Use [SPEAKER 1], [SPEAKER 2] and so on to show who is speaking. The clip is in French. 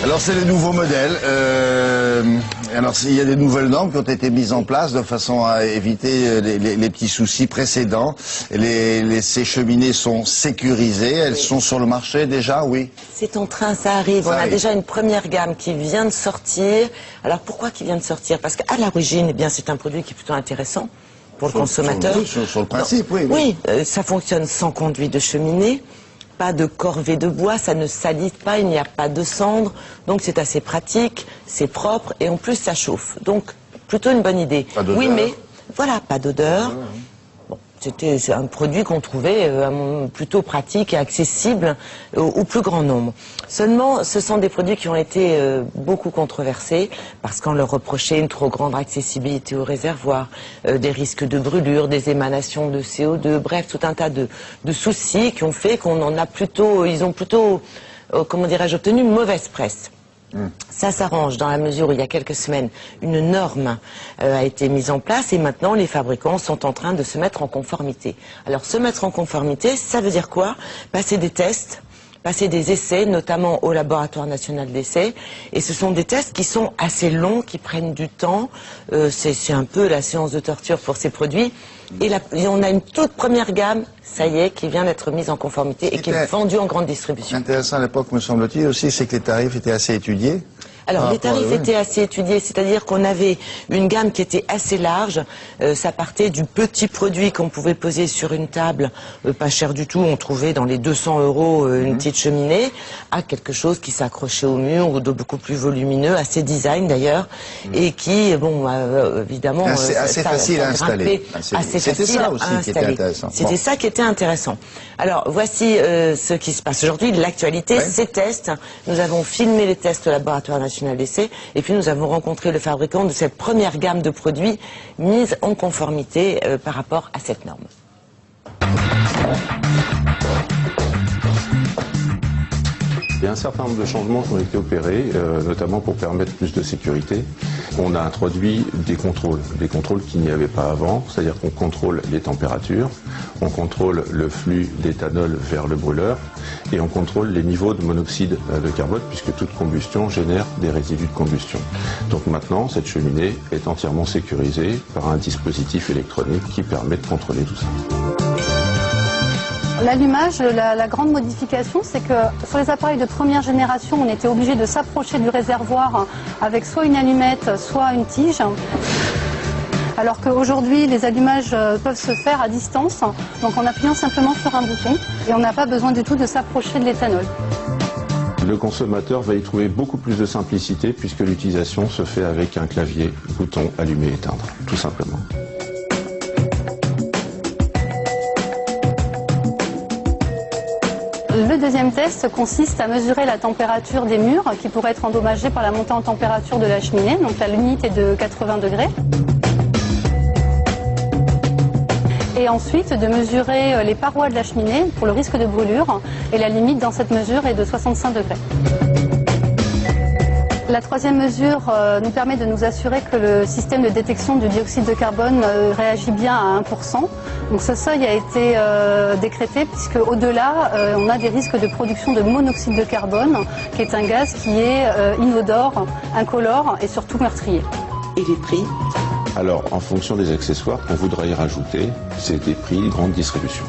[SPEAKER 1] Alors c'est les nouveaux modèles. Alors il y a des nouvelles normes qui ont été mises en place de façon à éviter les petits soucis précédents. Ces cheminées sont sécurisées. Elles sont sur le marché déjà, oui.
[SPEAKER 2] C'est en train, ça arrive. On a déjà une première gamme qui vient de sortir. Alors pourquoi qui vient de sortir? Parce qu'à l'origine, eh bien, c'est un produit qui est plutôt intéressant pour le consommateur.
[SPEAKER 1] Sur le principe, oui.
[SPEAKER 2] Oui, ça fonctionne sans conduit de cheminée. Pas de corvée de bois, ça ne salit pas, il n'y a pas de cendre, donc c'est assez pratique, c'est propre et en plus ça chauffe. Donc plutôt une bonne idée. Oui, mais voilà, pas d'odeur. Bon, c'est un produit qu'on trouvait plutôt pratique et accessible au plus grand nombre. Seulement, ce sont des produits qui ont été beaucoup controversés parce qu'on leur reprochait une trop grande accessibilité au réservoir, des risques de brûlure, des émanations de CO2, bref, tout un tas de soucis qui ont fait qu'on en a plutôt, ils ont plutôt, comment dirais-je, obtenu une mauvaise presse. Ça s'arrange dans la mesure où il y a quelques semaines, une norme a été mise en place et maintenant les fabricants sont en train de se mettre en conformité. Alors se mettre en conformité, ça veut dire quoi? Passer des tests, passer des essais, notamment au laboratoire national d'essais. Et ce sont des tests qui sont assez longs, qui prennent du temps. C'est un peu la séance de torture pour ces produits. Et on a une toute première gamme, ça y est, qui vient d'être mise en conformité et qui est vendue en grande distribution.
[SPEAKER 1] Intéressant à l'époque, me semble-t-il aussi, c'est que les tarifs étaient assez étudiés.
[SPEAKER 2] Alors les tarifs étaient assez étudiés, c'est-à-dire qu'on avait une gamme qui était assez large. Ça partait du petit produit qu'on pouvait poser sur une table, pas cher du tout, on trouvait dans les 200 € une petite cheminée, à quelque chose qui s'accrochait au mur ou de beaucoup plus volumineux, assez design d'ailleurs, et qui, bon, évidemment,
[SPEAKER 1] assez facile à installer.
[SPEAKER 2] C'était ça aussi qui était intéressant. C'était ça qui était intéressant. Alors voici ce qui se passe aujourd'hui, l'actualité, ces tests. Nous avons filmé les tests au laboratoire national d'essai et puis nous avons rencontré le fabricant de cette première gamme de produits mise en conformité par rapport à cette norme.
[SPEAKER 3] Il y a un certain nombre de changements qui ont été opérés, notamment pour permettre plus de sécurité. On a introduit des contrôles qu'il n'y avait pas avant, c'est-à-dire qu'on contrôle les températures, on contrôle le flux d'éthanol vers le brûleur et on contrôle les niveaux de monoxyde de carbone puisque toute combustion génère des résidus de combustion. Donc maintenant, cette cheminée est entièrement sécurisée par un dispositif électronique qui permet de contrôler tout ça.
[SPEAKER 4] L'allumage, la grande modification, c'est que sur les appareils de première génération, on était obligé de s'approcher du réservoir avec soit une allumette, soit une tige. Alors qu'aujourd'hui, les allumages peuvent se faire à distance, donc en appuyant simplement sur un bouton, et on n'a pas besoin du tout de s'approcher de l'éthanol.
[SPEAKER 3] Le consommateur va y trouver beaucoup plus de simplicité puisque l'utilisation se fait avec un clavier, bouton allumer-éteindre, tout simplement.
[SPEAKER 4] Le deuxième test consiste à mesurer la température des murs qui pourraient être endommagés par la montée en température de la cheminée. Donc la limite est de 80 degrés. Et ensuite de mesurer les parois de la cheminée pour le risque de brûlure. Et la limite dans cette mesure est de 65 degrés. La troisième mesure nous permet de nous assurer que le système de détection du dioxyde de carbone réagit bien à 1%. Donc ce seuil a été décrété puisque au-delà, on a des risques de production de monoxyde de carbone, qui est un gaz qui est inodore, incolore et surtout meurtrier.
[SPEAKER 2] Et les prix?
[SPEAKER 3] Alors, en fonction des accessoires qu'on voudra y rajouter, c'est des prix grande distribution.